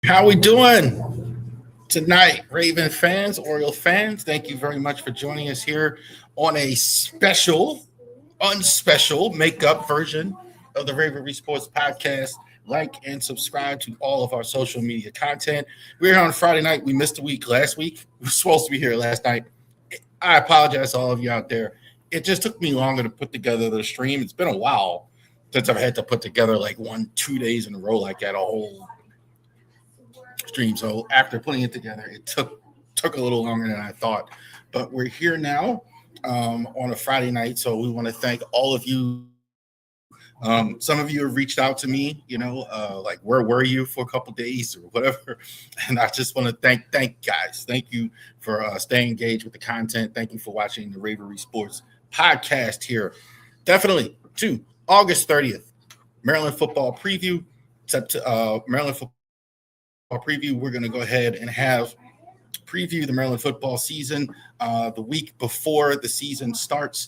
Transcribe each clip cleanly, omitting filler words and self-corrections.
How we doing tonight, Raven fans, Oriole fans? Thank you very much for joining us here on a special, unspecial makeup version of the Ravori Sports Podcast. Like and subscribe to all of our social media content. We're here on Friday night. We missed a week last week. We were supposed to be here last night. I apologize to all of you out there. It just took me longer to put together the stream. It's been a while since I've had to put together like 2 days in a row like that, a whole stream. So after putting it together, it took a little longer than I thought. But we're here now on a Friday night. So we want to thank all of you. Some of you have reached out to me, like where were you for a couple days or whatever. And I just want to thank guys. Thank you for staying engaged with the content. Thank you for watching the Ravori Sports Podcast here. Definitely to August 30th, Maryland football preview. Maryland football preview. We're going to go ahead and have preview the Maryland football season the week before the season starts.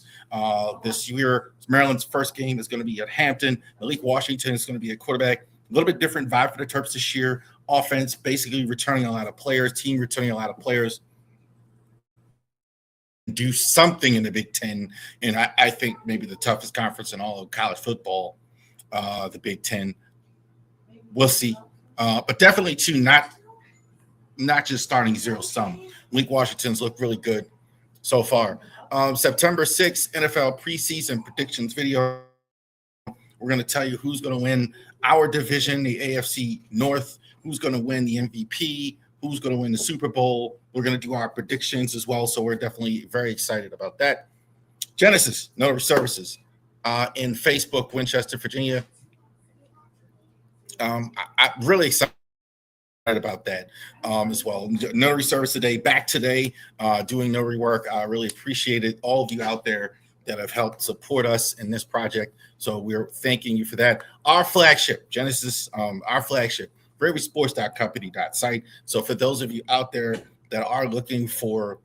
This year, Maryland's first game is going to be at Hampton. Malik Washington is going to be a quarterback. A little bit different vibe for the Terps this year. Offense basically returning a lot of players, team returning a lot of players. Do something in the Big Ten, and I think maybe the toughest conference in all of college football, the Big Ten. We'll see. But definitely, too, not just starting zero sum. Malik Washington's looked really good so far. September 6th, NFL preseason predictions video. We're going to tell you who's going to win our division, the AFC North, who's going to win the MVP, who's going to win the Super Bowl. We're going to do our predictions as well, so we're definitely very excited about that. Genesis Notary Services in Facebook, Winchester, Virginia. I'm really excited about that as well. Notary service today, back today, doing notary work. I really appreciate it. All of you out there that have helped support us in this project. So we're thanking you for that. Our flagship, Genesis, our flagship, ravorisports.company.site. So for those of you out there that are looking for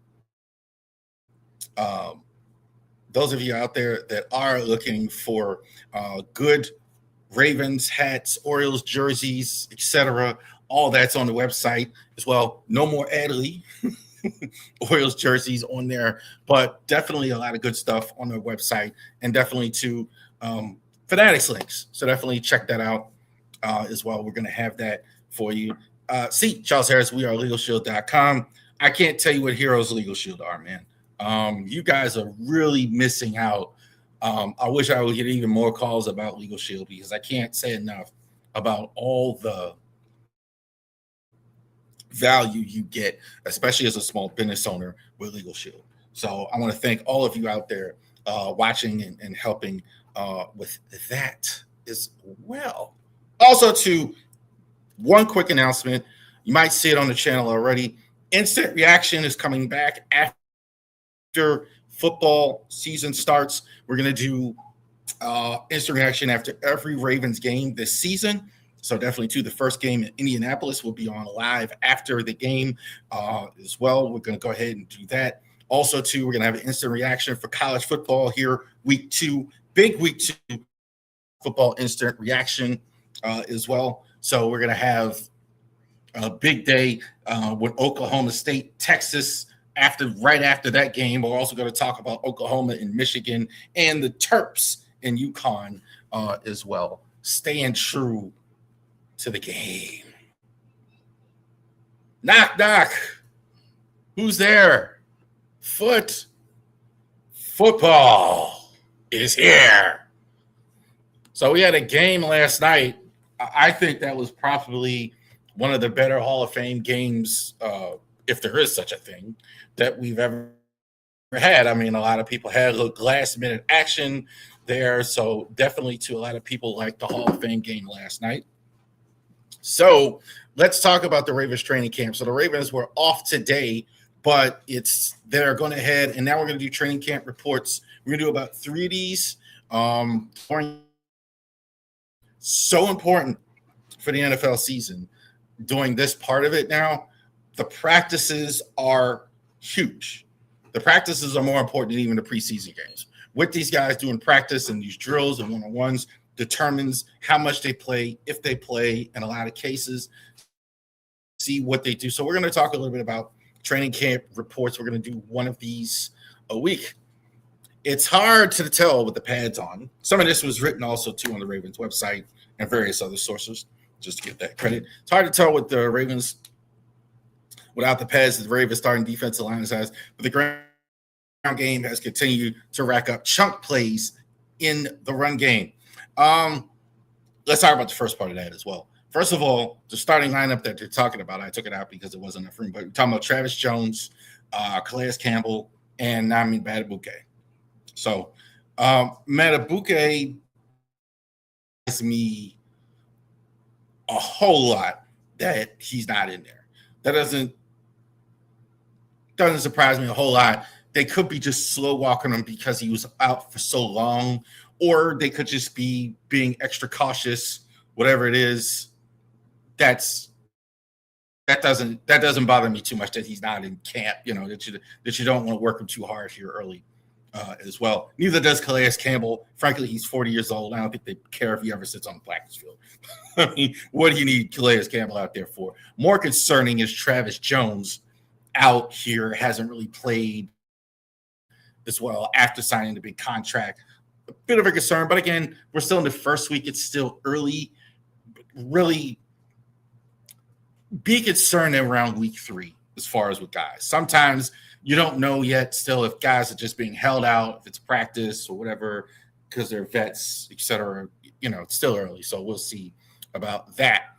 good Ravens hats, Orioles jerseys, etc., all that's on the website as well. No more Adley Orioles jerseys on there, but definitely a lot of good stuff on their website, and definitely to Fanatics links. So definitely check that out as well. We're going to have that for you. See, Charles Harris, we are LegalShield.com. I can't tell you what Heroes Legal Shield are, man. You guys are really missing out. I wish I would get even more calls about Legal Shield because I can't say enough about all the value you get, especially as a small business owner with Legal Shield. So I want to thank all of you out there watching and helping with that as well. Also, to one quick announcement, you might see it on the channel already. Instant Reaction is coming back after football season starts. We're going to do instant reaction after every Ravens game this season. So definitely, too, the first game in Indianapolis will be on live after the game as well. We're going to go ahead and do that. Also, too, we're going to have an instant reaction for college football here, week 2, big week 2 football instant reaction as well. So we're going to have a big day with Oklahoma State, Texas. Right after that game, we're also going to talk about Oklahoma and Michigan and the Terps in UConn as well. Staying true to the game. Knock, knock. Who's there? Football is here. So we had a game last night. I think that was probably one of the better Hall of Fame games, if there is such a thing, that we've ever had. I mean, a lot of people had a little last-minute action there, so definitely to a lot of people like the Hall of Fame game last night. So let's talk about the Ravens training camp. So the Ravens were off today, but they're going ahead, and now we're going to do training camp reports. We're going to do about 3 of these. So important for the NFL season doing this part of it now. The practices are huge. The practices are more important than even the preseason games. With these guys doing practice and these drills and one-on-ones determines how much they play, if they play in a lot of cases. see what they do. So we're going to talk a little bit about training camp reports. We're going to do one of these a week. It's hard to tell with the pads on. Some of this was written also too on the Ravens website and various other sources, just to get that credit. It's hard to tell with the Ravens without the pads that the Ravens starting defensive line has, but the ground game has continued to rack up chunk plays in the run game. Let's talk about the first part of that as well. First of all, the starting lineup that they're talking about, I took it out because it wasn't enough room, but we're talking about Travis Jones, Calais Campbell, and Nami Madubuike. So Madubuike gives me a whole lot that he's not in there. That doesn't surprise me a whole lot. They could be just slow walking him because he was out for so long, or they could just be being extra cautious, whatever it is. That doesn't bother me too much that he's not in camp, that you don't want to work him too hard here early as well. Neither does Calais Campbell. Frankly, he's 40 years old. I don't think they care if he ever sits on the practice field. I mean, what do you need Calais Campbell out there for? More concerning is Travis Jones out here, hasn't really played as well after signing the big contract. A bit of a concern, but again, we're still in the first week. It's still early. Really be concerned around week 3 as far as with guys. Sometimes you don't know yet still if guys are just being held out, if it's practice or whatever, because they're vets, etc. It's still early, so we'll see about that.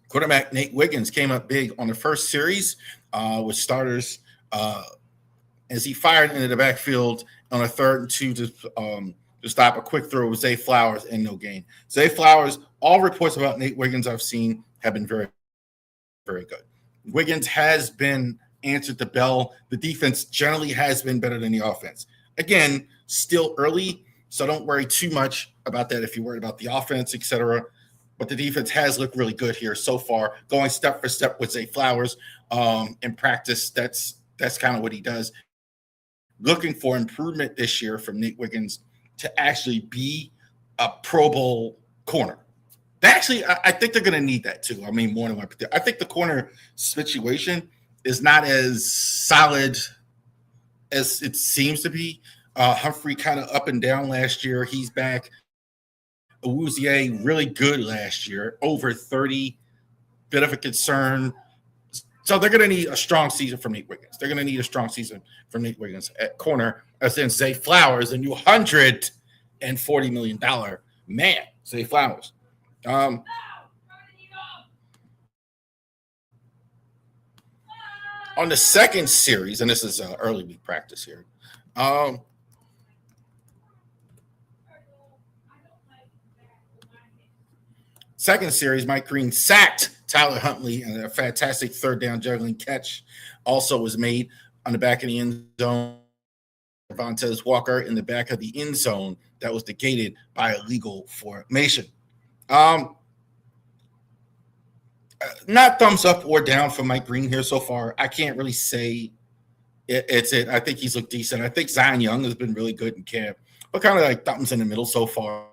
Quarterback Nate Wiggins came up big on the first series with starters as he fired into the backfield on a 3rd and 2 to stop a quick throw with Zay Flowers and no gain. Zay Flowers, all reports about Nate Wiggins I've seen have been very, very good. Wiggins has been answered the bell. The defense generally has been better than the offense. Again, still early, so don't worry too much about that if you're worried about the offense, etc. But the defense has looked really good here so far, going step for step with Zay Flowers in practice. That's kind of what he does. Looking for improvement this year from Nate Wiggins to actually be a Pro Bowl corner. I think they're going to need that too. I mean, more than one. I think the corner situation is not as solid as it seems to be. Humphrey kind of up and down last year. He's back. Awuzie really good last year, over 30. Bit of a concern. So they're going to need a strong season from Nate Wiggins. They're going to need a strong season from Nate Wiggins at corner. As in Zay Flowers, a new $140 million man. Zay Flowers. On the second series, and this is early week practice here. Second series, Mike Green sacked Tyler Huntley, and a fantastic 3rd down juggling catch also was made on the back of the end zone. Devontae Walker in the back of the end zone that was negated by illegal formation. Not thumbs up or down for Mike Green here so far. I can't really say it's it. I think he's looked decent. I think Zion Young has been really good in camp, but kind of like thumbs in the middle so far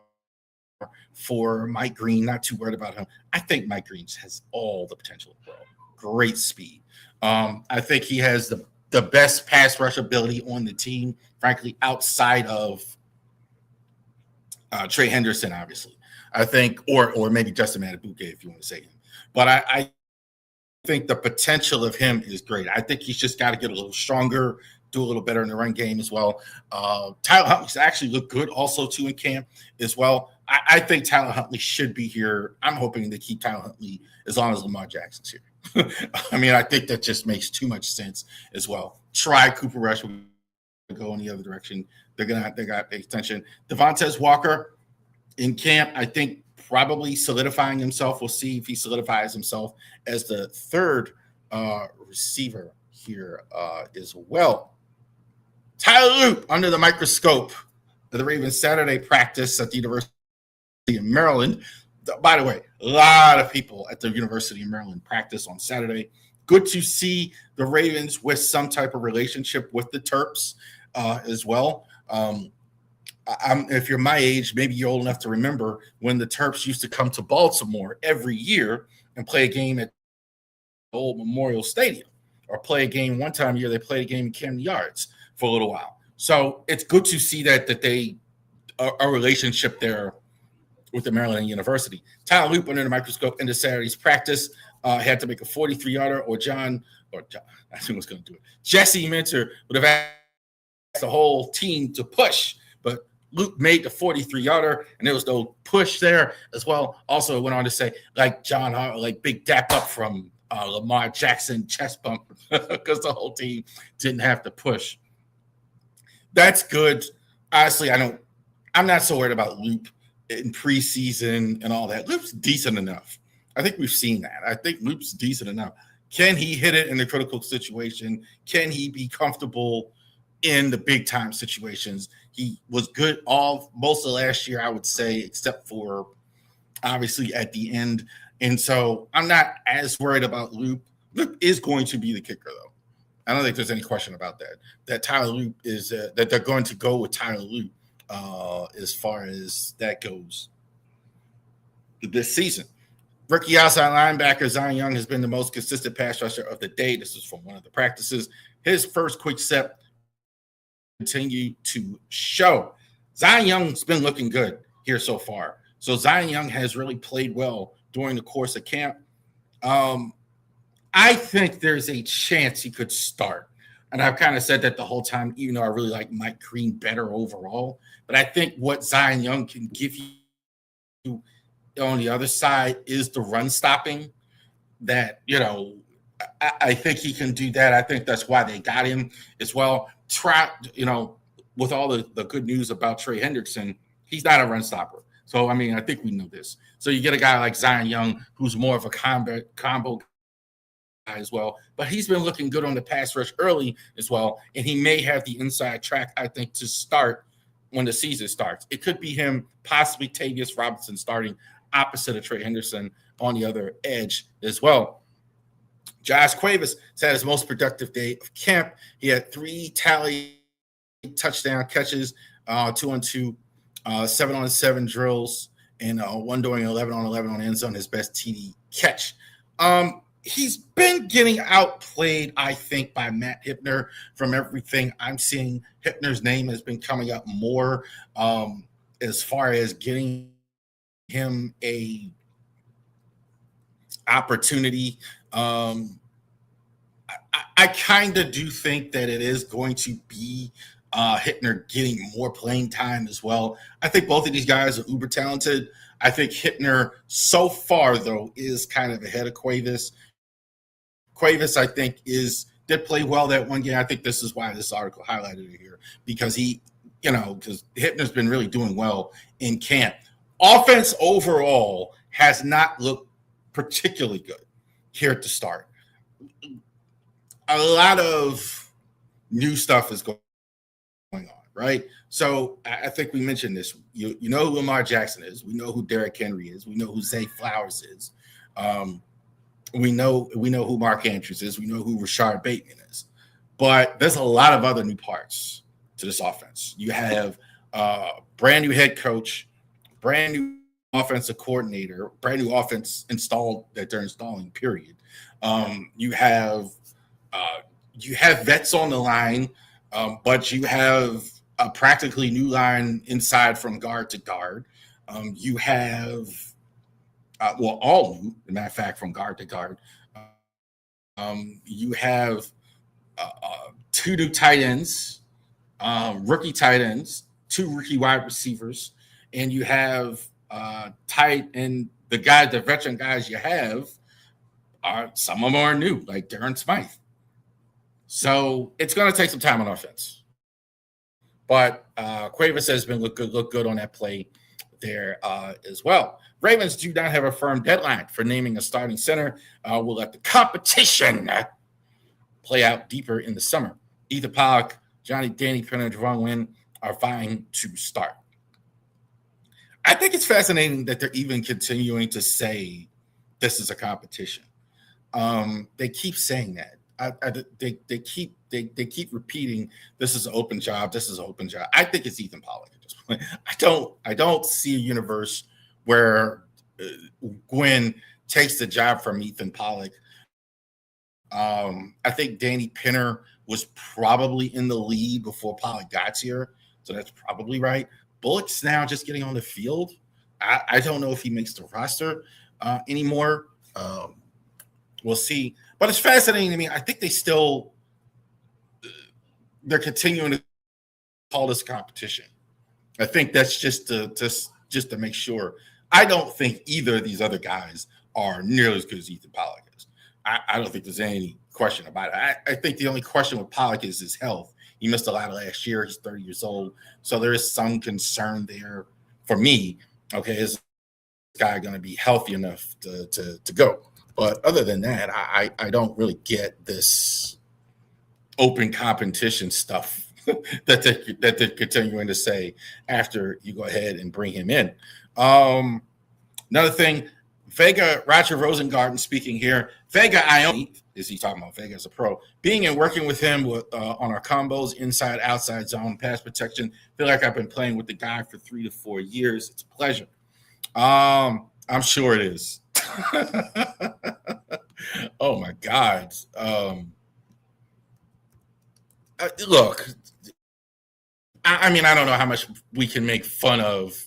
for Mike Green. Not too worried about him. I think Mike Green has all the potential to grow. Great speed. I think he has the best pass rush ability on the team, frankly, outside of Trey Henderson, obviously. I think, or maybe Justin Madubuike, if you want to say him. But I think the potential of him is great. I think he's just got to get a little stronger, do a little better in the run game as well. Tyler Huntley's actually looked good also, too, in camp as well. I think Tyler Huntley should be here. I'm hoping to keep Tyler Huntley as long as Lamar Jackson's here. I mean, I think that just makes too much sense as well. Try Cooper Rush will go in the other direction. They got the extension. Devontae Walker in camp, I think probably solidifying himself. We'll see if he solidifies himself as the 3rd receiver here as well. Tyler Loop under the microscope of the Ravens Saturday practice at the University of Maryland. By the way, a lot of people at the University of Maryland practice on Saturday. Good to see the Ravens with some type of relationship with the Terps as well. If you're my age, maybe you're old enough to remember when the Terps used to come to Baltimore every year and play a game at old Memorial Stadium or play a game one time a year. They played a game in Camden Yards for a little while. So it's good to see that they a relationship there with the Maryland University. Tyler Loop under the microscope into Saturday's practice had to make a 43-yarder, or I think was going to do it. Jesse Minter would have asked the whole team to push, but Luke made the 43-yarder, and there was no push there as well. Also went on to say, like John Hart, like big dap up from Lamar Jackson chest bump because the whole team didn't have to push. That's good. Honestly, I'm not so worried about Luke in preseason and all that. Loop's decent enough. I think we've seen that. I think Loop's decent enough. Can he hit it in a critical situation? Can he be comfortable in the big time situations? He was good most of last year, I would say, except for obviously at the end. And so I'm not as worried about Loop. Loop is going to be the kicker, though. I don't think there's any question about that. That Tyler Loop is that they're going to go with Tyler Loop as far as that goes this season. Rookie outside linebacker Zion Young has been the most consistent pass rusher of the day. This is from one of the practices. His first quick step continue to show. Zion Young's been looking good here so far. So Zion Young has really played well during the course of camp. I think there's a chance he could start. And I've kind of said that the whole time, even though I really like Mike Green better overall. But I think what Zion Young can give you on the other side is the run stopping that, I think he can do that. I think that's why they got him as well. With all the good news about Trey Hendrickson, he's not a run stopper. So, I think we know this. So you get a guy like Zion Young, who's more of a combo guy as well. But he's been looking good on the pass rush early as well. And he may have the inside track, I think, to start when the season starts. It could be him, possibly Tavius Robinson starting opposite of Trey Henderson on the other edge as well. Josh Cuevas had his most productive day of camp. He had 3 tally touchdown catches, 2-on-2, 7-on-7 drills, and 1 doing 11-on-11 on end zone, his best TD catch. He's been getting outplayed, I think, by Matt Hippner. From everything I'm seeing, Hippner's name has been coming up more as far as getting him a opportunity. I kind of do think that it is going to be Hippner getting more playing time as well. I think both of these guys are uber talented. I think Hippner so far, though, is kind of ahead of Cuevas. Cuevas, I think, did play well that one game. I think this is why this article highlighted it here, because because Hippner's been really doing well in camp. Offense overall has not looked particularly good here at the start. A lot of new stuff is going on, right? So I think we mentioned this. You know who Lamar Jackson is. We know who Derrick Henry is. We know who Zay Flowers is. We know who Mark Andrews is. We know who Rashard Bateman is. But there's a lot of other new parts to this offense. You have brand new head coach, brand new offensive coordinator, brand new offense installed that they're installing, period. You have vets on the line, but you have a practically new line inside from guard to guard. You have all new, as a matter of fact, from guard to guard. You have 2 new tight ends, rookie tight ends, 2 rookie wide receivers, and you have the veteran guys you have some of them are new, like Darren Smythe. So it's going to take some time on offense. But Cuevas has been look good on that play there as well. Ravens do not have a firm deadline for naming a starting center. We'll let the competition play out deeper in the summer. Ethan Pollock, Danny Penner, and Javon Wynn are vying to start. I think it's fascinating that they're even continuing to say this is a competition. They keep saying that. They keep repeating this is an open job. This is an open job. I think it's Ethan Pollock at this point. I don't see a universe where Gwynn takes the job from Ethan Pollock I think Danny Pinner was probably in the lead before Pollock got here, so that's probably right. Bullock's now just getting on the field. I don't know if he makes the roster anymore. We'll see. But it's fascinating to me. I think they're continuing to call this competition. I think that's just to make sure. I don't think either of these other guys are nearly as good as Ethan Pollock is. I don't think there's any question about it. I think the only question with Pollock is his health. He missed a lot of last year. He's 30 years old. So there is some concern there for me. Okay, is this guy going to be healthy enough to go? But other than that, I don't really get this open competition stuff that they're continuing to say after you go ahead and bring him in. Another thing, Roger Rosengarten speaking here. Vega Ione, is he talking about Vega as a pro? Being and working with him on our combos, inside, outside zone, pass protection. Feel like I've been playing with the guy for 3 to 4 years. It's a pleasure. I'm sure it is. Oh my God. Look, I mean, I don't know how much we can make fun of,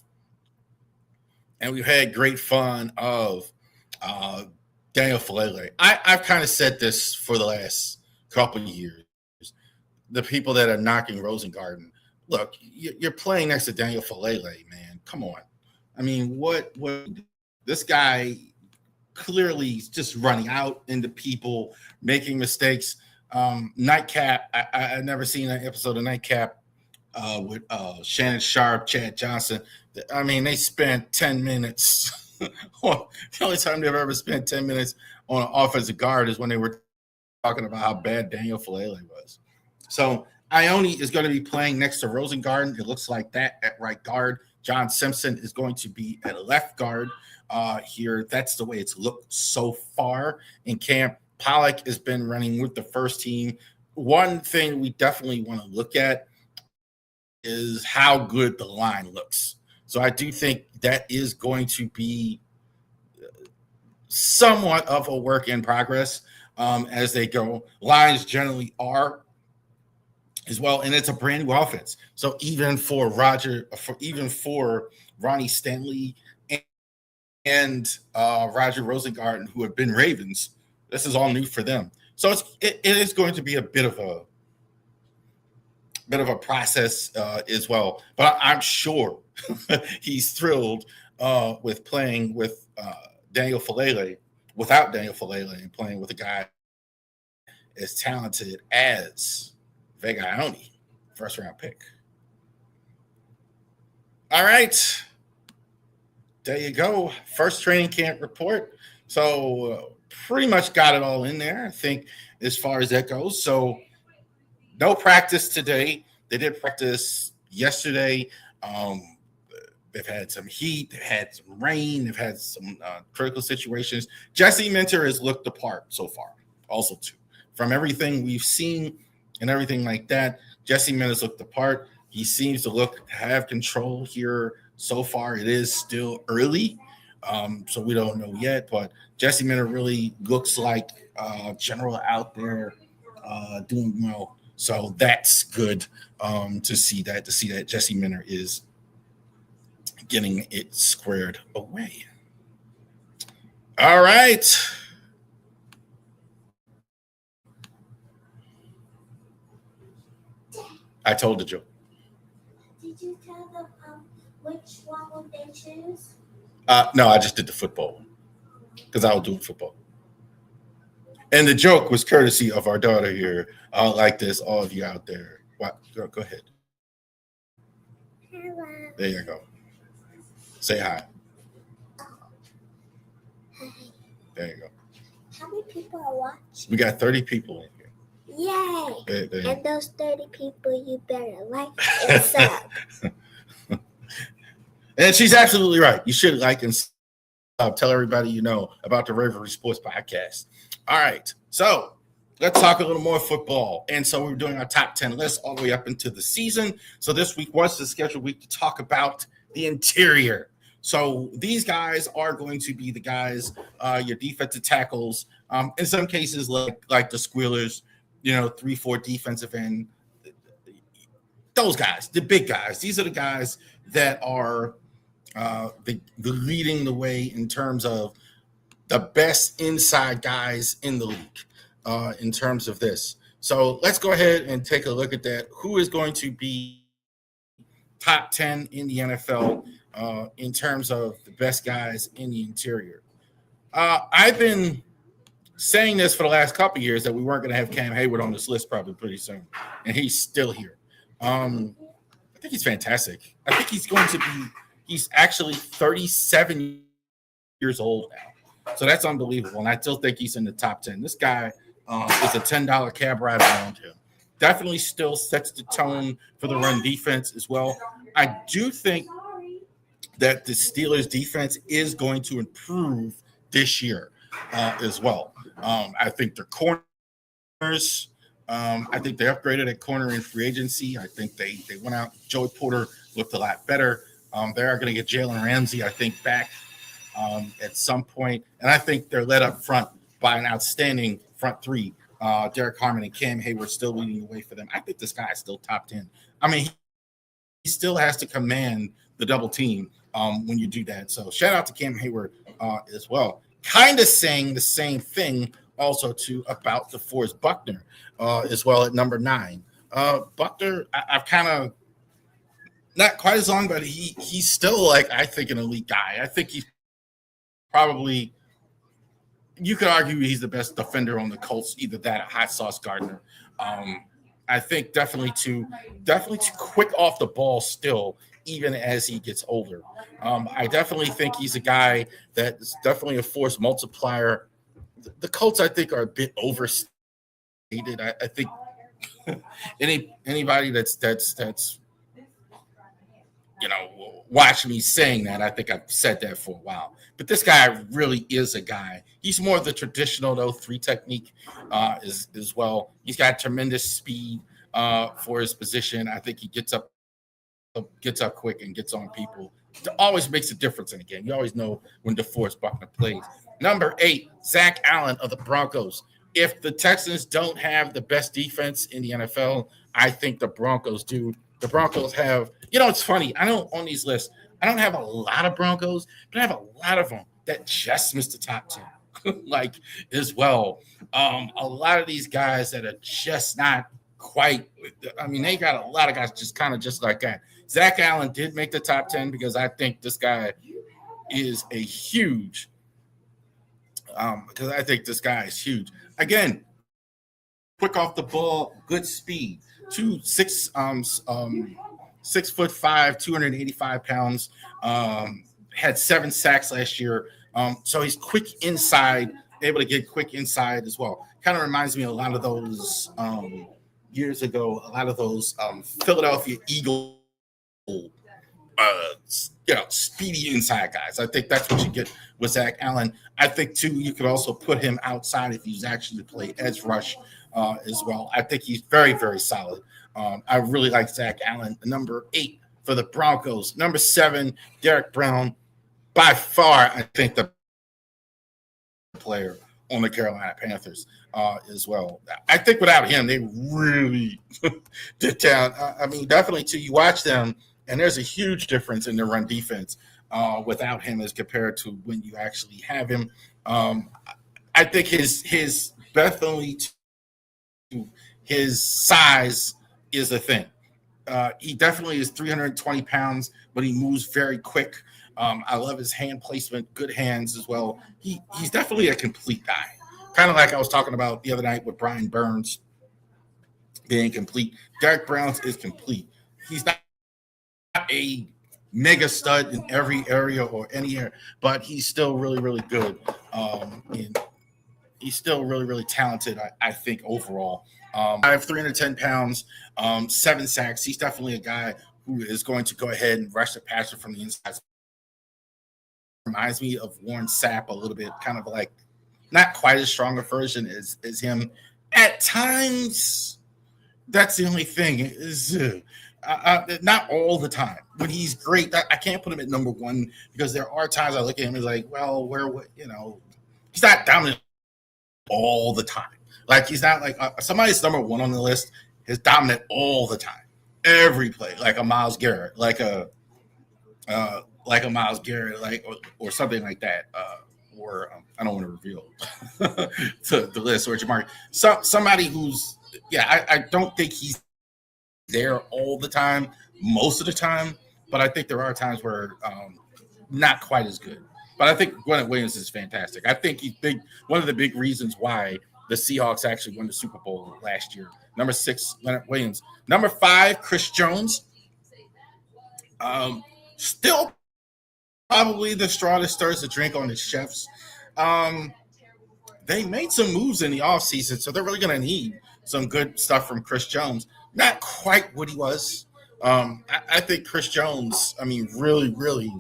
and we've had great fun of Daniel Falele. I've kind of said this for the last couple of years. The people that are knocking Rosengarten, look, you're playing next to Daniel Falele, man. Come on. I mean, what this guy clearly is just running out into people, making mistakes. Nightcap, I've never seen an episode of Nightcap with Shannon Sharp, Chad Johnson. I mean, they spent 10 minutes. The only time they've ever spent 10 minutes on an offensive guard is when they were talking about how bad Daniel Falele was. So Ione is going to be playing next to Rosengarten. It looks like that at right guard. John Simpson is going to be at left guard here. That's the way it's looked so far in camp. Pollock has been running with the first team. One thing we definitely want to look at is how good the line looks. So I do think that is going to be somewhat of a work in progress as they go. Lines generally are as well, and it's a brand new offense. So even for Ronnie Stanley and Roger Rosengarten, who have been Ravens, this is all new for them. So it is going to be a bit of a process as well. But I'm sure he's thrilled with playing with Daniel Falele, without Daniel Falele, and playing with a guy as talented as Vega Ione, first round pick. All right. There you go. First training camp report. So pretty much got it all in there, I think, as far as that goes. So no practice today. They did practice yesterday. They've had some heat. They've had some rain. They've had some critical situations. Jesse Minter has looked the part so far, also too. From everything we've seen and everything like that, Jesse Minter's looked the part. He seems to have control here so far. It is still early, so we don't know yet. But Jesse Minter really looks like general out there doing well. So that's good to see that Jesse Minter is getting it squared away. All right. I told the joke. Did you tell them which one would they choose? No, I just did the football because I was doing football. And the joke was courtesy of our daughter here. I like this, all of you out there. What? Go ahead. Hello. There you go. Say hi. Hi. There you go. How many people are watching? We got 30 people in here. Yay! There. And those 30 people, you better like and sub. And she's absolutely right. You should like and tell everybody you know about the Ravori Sports Podcast. All right. So let's talk a little more football. And so we're doing our top 10 list all the way up into the season. So this week was the scheduled week to talk about the interior. So these guys are going to be the guys, your defensive tackles, In some cases, like the Squealers, 3-4 defensive end, those guys, the big guys. These are the guys that are the leading the way in terms of the best inside guys in the league in terms of this. So let's go ahead and take a look at that. Who is going to be top 10 in the NFL in terms of the best guys in the interior? I've been saying this for the last couple of years that we weren't going to have Cam Hayward on this list probably pretty soon, and he's still here. I think he's fantastic. I think he's actually 37 years old now. So that's unbelievable. And I still think he's in the top 10. This guy is a $10 cab ride around him. Definitely still sets the tone for the run defense as well. I do think that the Steelers defense is going to improve this year as well. I think their corners, I think they upgraded at corner in free agency. I think they went out. Joey Porter looked a lot better. They are going to get Jalen Ramsey, I think, back at some point. And I think they're led up front by an outstanding front three. Derek Harmon and Cam Hayward still leading the way for them. I think this guy is still top 10. I mean, he still has to command the double team when you do that. So shout out to Cam Hayward as well. Kind of saying the same thing also about DeForest Buckner as well at number 9. Buckner, I've kind of not quite as long, but he's still I think an elite guy. I think he's probably, you could argue he's the best defender on the Colts, either that or Hot Sauce Gardner. I think definitely too quick off the ball still, even as he gets older. I definitely think he's a guy that is definitely a force multiplier. The Colts, I think, are a bit overstated. I think anybody that's watch me saying that, I think I've said that for a while. But this guy really is a guy. He's more of the traditional, though, 3 technique as well. He's got tremendous speed for his position. I think he gets up quick and gets on people. It always makes a difference in a game. You always know when DeForest Buckner plays. Number 8, Zach Allen of the Broncos. If the Texans don't have the best defense in the NFL, I think the Broncos do. The Broncos have, it's funny. On these lists, I don't have a lot of Broncos, but I have a lot of them that just missed the top 10, as well. A lot of these guys that are just not quite, they got a lot of guys just like that. Zach Allen did make the top 10 because I think this guy is a huge, Again, quick off the ball, good speed. 6'5", 285 pounds. Had 7 sacks last year. So he's quick inside, able to get quick inside as well. Kind of reminds me of a lot of those years ago, Philadelphia Eagles, speedy inside guys. I think that's what you get with Zach Allen. I think, too, you could also put him outside if he's actually played edge rush as well. I think he's very, very solid. I really like Zach Allen. Number 8 for the Broncos. Number 7, Derek Brown. By far, I think the player on the Carolina Panthers as well. I think without him, they really did down. Definitely, too, you watch them, and there's a huge difference in their run defense without him as compared to when you actually have him. I think his definitely his size is a thing. He definitely is 320 pounds, but he moves very quick. I love his hand placement, good hands as well. He's definitely a complete guy. Kind of like I was talking about the other night with Brian Burns being complete. Derek Brown is complete. He's not a mega stud in every area or any area, but he's still really, really good. And he's still really, really talented, I think, overall. I have 310 pounds, 7 sacks. He's definitely a guy who is going to go ahead and rush the passer from the inside. Reminds me of Warren Sapp a little bit, kind of like not quite as strong a version as him. At times, that's the only thing. Is not all the time. When he's great, I can't put him at number 1 because there are times I look at him and like, well, he's not dominant all the time. Like he's not like somebody's number one on the list is dominant all the time, every play, like a Myles Garrett, like a Myles Garrett, like or something like that. Or I don't want to reveal to the list or Jamar. Somebody who's I don't think he's there all the time, most of the time, but I think there are times where not quite as good. But I think Gwinnett Williams is fantastic. I think he's big. One of the big reasons why the Seahawks actually won the Super Bowl last year. Number 6, Leonard Williams. Number 5, Chris Jones. Still probably the straw that stirs the drink on the Chefs. They made some moves in the offseason, so they're really going to need some good stuff from Chris Jones. Not quite what he was. I think Chris Jones, really, really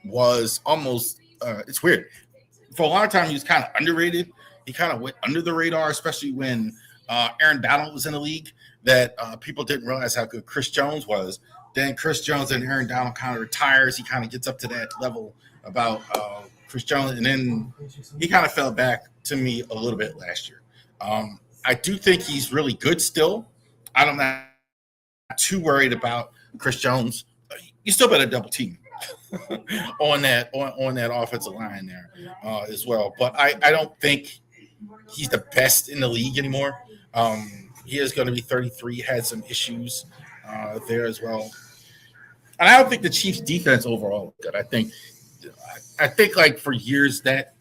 was almost it's weird. For a long time, he was kind of underrated. He kind of went under the radar, especially when Aaron Donald was in the league, that people didn't realize how good Chris Jones was. Then Chris Jones and Aaron Donald kind of retires. He kind of gets up to that level about Chris Jones, and then he kind of fell back to me a little bit last year. I do think he's really good still. I'm not too worried about Chris Jones. You still better double team on that offensive line there as well. But I don't think he's the best in the league anymore. He is going to be 33, had some issues there as well. And I don't think the Chiefs' defense overall is good. I think like for years that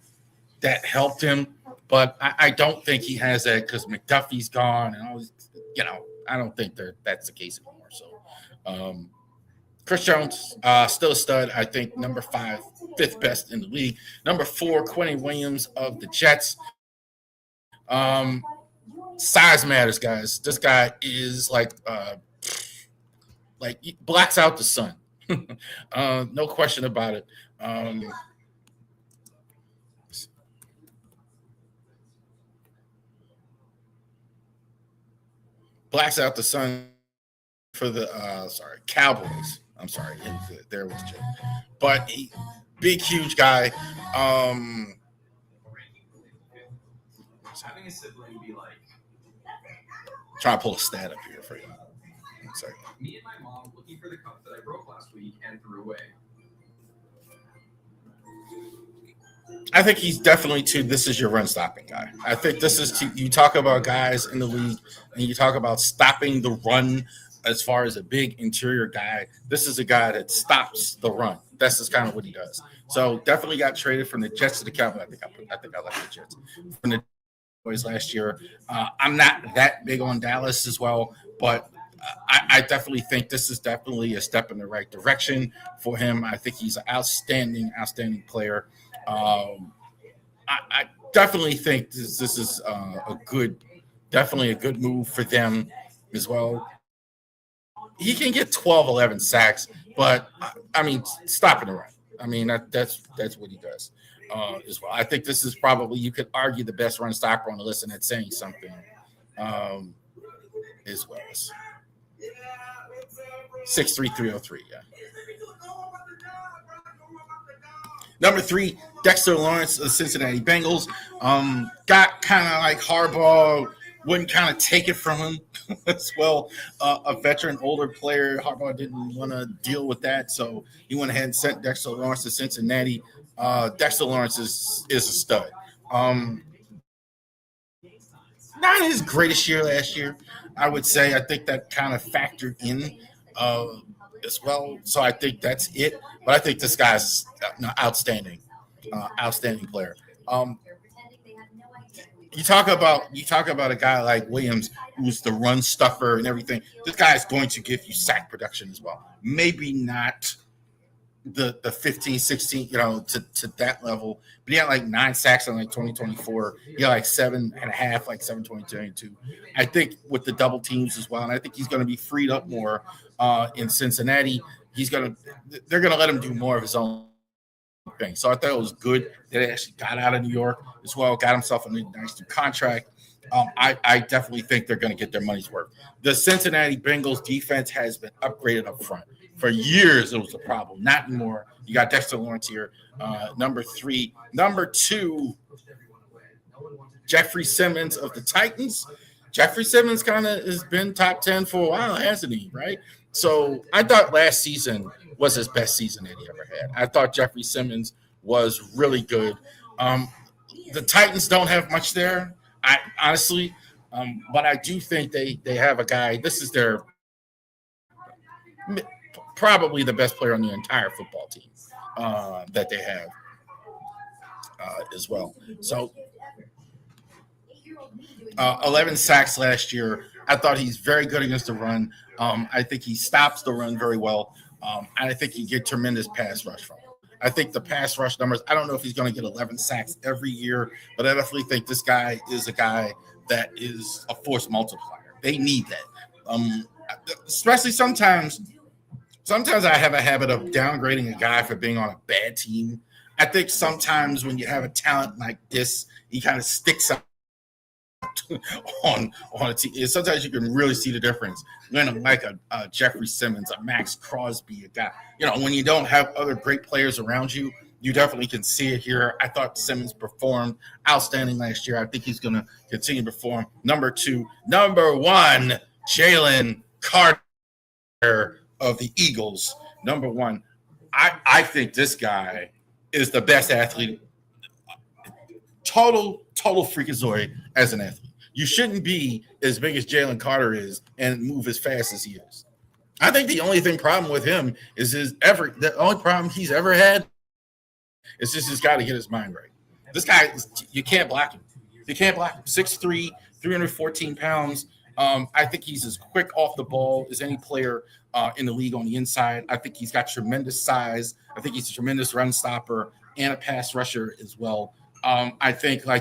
helped him, but I don't think he has that because McDuffie's gone and all this, I don't think that's the case anymore. So Chris Jones, still a stud. I think number 5, 5th best in the league. Number 4, Quentin Williams of the Jets. Size matters, guys. This guy is like he blacks out the sun. No question about it. Blacks out the sun for the Cowboys. I'm sorry, there was Jay. But big, huge guy. Having a sibling be like, trying to pull a stat up here for you. Sorry. Me and my mom looking for the cup that I broke last week and threw away. I think he's definitely this is your run stopping guy. I think this is you talk about guys in the league and you talk about stopping the run as far as a big interior guy. This is a guy that stops the run. That's just kind of what he does. So definitely got traded from the Jets to the Cowboys. I think I left the Jets from the Cowboys last year. I'm not that big on Dallas as well, but I definitely think this is definitely a step in the right direction for him. I think he's an outstanding player. I definitely think this is definitely a good move for them as well. He can get 12, 11 sacks, but stopping the run. That's what he does as well. I think this is probably, you could argue, the best run stopper on the list, and that's saying something as well. 6'3", 303, yeah. Number 3, Dexter Lawrence of the Cincinnati Bengals. Got kind of like Harbaugh, wouldn't kind of take it from him as well. A veteran, older player. Harbaugh didn't want to deal with that, so he went ahead and sent Dexter Lawrence to Cincinnati. Dexter Lawrence is a stud. Not his greatest year last year, I would say. I think that kind of factored in as well. So I think that's it. But I think this guy's outstanding player. You talk about a guy like Williams, who's the run stuffer and everything. This guy is going to give you sack production as well. Maybe not the 15, 16, to that level. But he had like 9 sacks in like 2024. He had like 7.5, like 722. I think with the double teams as well. And I think he's going to be freed up more in Cincinnati. They're going to let him do more of his own thing. So I thought it was good that he actually got out of New York as well, got himself a nice new contract. I definitely think they're going to get their money's worth. The Cincinnati Bengals defense has been upgraded up front. For years, it was a problem. Not anymore. You got Dexter Lawrence here, number 3. Number 2, Jeffrey Simmons of the Titans. Jeffrey Simmons kind of has been top 10 for a while, hasn't he? Right. So I thought last season was his best season that he ever had. I thought Jeffrey Simmons was really good. Um, the Titans don't have much there, I honestly, but I do think they have a guy. This is their probably the best player on the entire football team that they have as well. So 11 sacks last year. I thought he's very good against the run. I think he stops the run very well. And I think you get tremendous pass rush from him. I think the pass rush numbers, I don't know if he's going to get 11 sacks every year, but I definitely think this guy is a guy that is a force multiplier. They need that. Especially sometimes I have a habit of downgrading a guy for being on a bad team. I think sometimes when you have a talent like this, he kind of sticks out on a team. Sometimes you can really see the difference when like a Jeffrey Simmons, a Max Crosby, a guy, when you don't have other great players around you, you definitely can see it here. I thought Simmons performed outstanding last year. I think he's going to continue to perform. Number 1, Jalen Carter of the Eagles. Number 1. I think this guy is the best athlete. Total freakazoid as an athlete. You shouldn't be as big as Jalen Carter is and move as fast as he is. I think the only problem with him is the only problem he's ever had is just he's got to get his mind right. This guy, you can't block him. You can't block him. 6'3", 314 pounds. I think he's as quick off the ball as any player in the league on the inside. I think he's got tremendous size. I think he's a tremendous run stopper and a pass rusher as well. I think I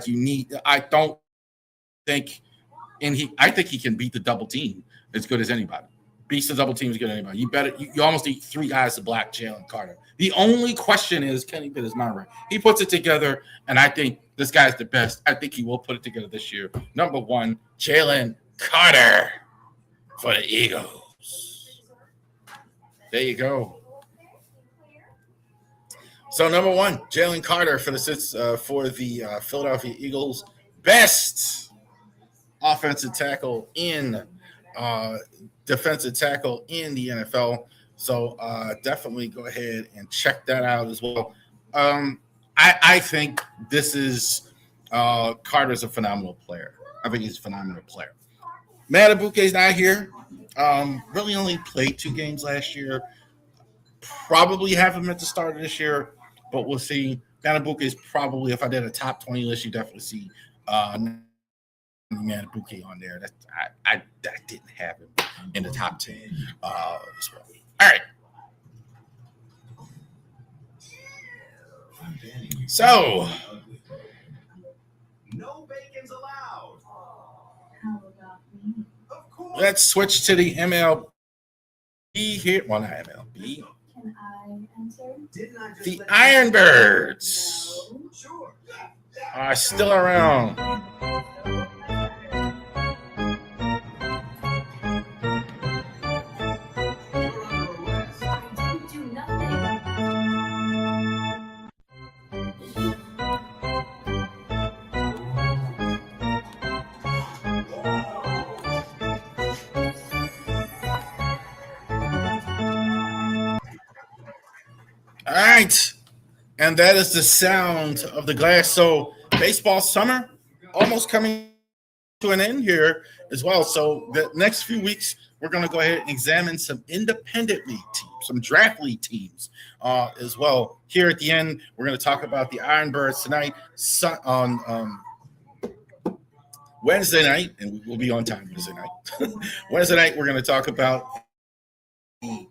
think he can beat the double team as good as anybody. Beats the double team as good as anybody. You almost need 3 guys to block Jalen Carter. The only question is, can he put his mind right? He puts it together, and I think this guy's the best. I think he will put it together this year. Number 1, Jalen Carter for the Eagles. There you go. So number 1, Jalen Carter for the Philadelphia Eagles, best offensive tackle in defensive tackle in the NFL. So definitely go ahead and check that out as well. I think this is Carter's a phenomenal player. I think he's a phenomenal player. Matabuke's not here. Really only played 2 games last year. Probably have him at the start of this year, but we'll see. Matabuke is probably, if I did a top 20 list, you definitely see Matabuke on there. I didn't have him in the top 10 as well. All right. So, No bacon's allowed. Of course. let's switch to the MLB here. Well, not MLB. Can I answer? The Ironbirds Sure. are still around. I didn't do nothing. All right. And that is the sound of the glass. So baseball summer almost coming to an end here as well. So the next few weeks, we're going to go ahead and examine some independent league teams, some draft league teams as well. Here at the end, we're going to talk about the Ironbirds tonight on Wednesday night, and we'll be on time Wednesday night. Wednesday night, we're going to talk about the